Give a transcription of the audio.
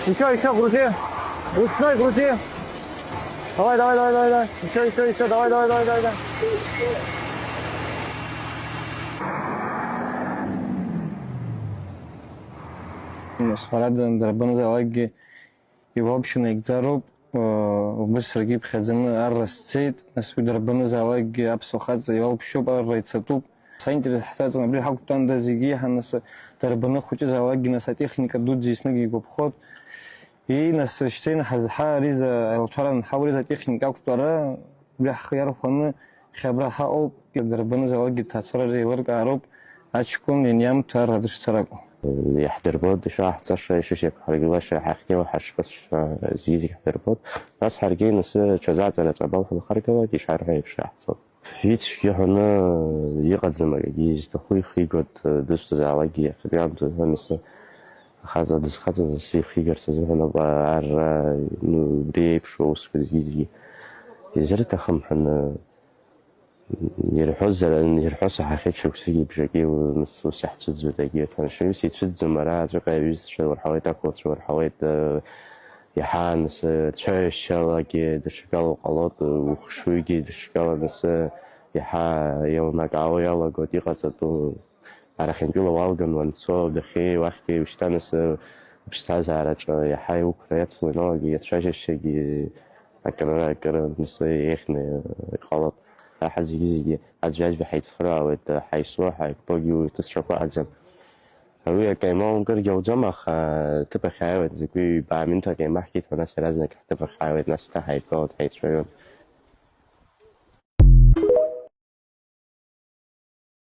Еще, грузи. Ручной грузи. Давай. Еще, давай. Сфарадын драбаны залаги и в общем экзароб быстро гиб хазаны аррасцейт нас драбаны залаги абсухадзе и вообще баррайцатуб сайнтерес хатазан абли хактан да зиги ханас драбаны хочет залаги нас техника тут здесь ноги обход и нас штейн хазха риза алчаран хавриза техника ктора бля хяр ханы خبره ها драбаны залаги тасрар елар араб ачкун ням тарадш царагу يحضر بود شاه تسش شيء حرقلاش حقيقة وحشقش زيزي يحضر بود ناس حرقين ناس جزات على تبال في الخرقة دي شعر هاي بشاه صوت هيتش هنا يقعد زمان يستخوي خيقود دوست زعلاقي خديام ناس خذ دس خذ شيء خيقر سزهنا بار بريب شو سكزيزي يزرت خم حنا يرحوز حقيقة شو سيجي بشكل ونص وسحت الزوداجية أنا شو يصير تشد زمرات رقايز شو ورحويت أقوى شو ورحويت يحانس تشاي الشلاقي دشكال وقلات وخشويجي دشكال نس يحا يوم نقاوي يلا قدي قصدو على خنجولا والجن ونصو دخي وحكي وشتانس بستاز على يحا وكريات صناعي يتشاش الشيء أكنا كنا نص يخني خلاط حزيزي أجاج بحيث خراوت حيسوا حيكبوجي وتشرب عزم هوي كيما نقدر جوجمخ تبقى خاوت زكوي بعملتها كيما حكيت وناس لازم تبقى خاوت ناس تحيكوت حيث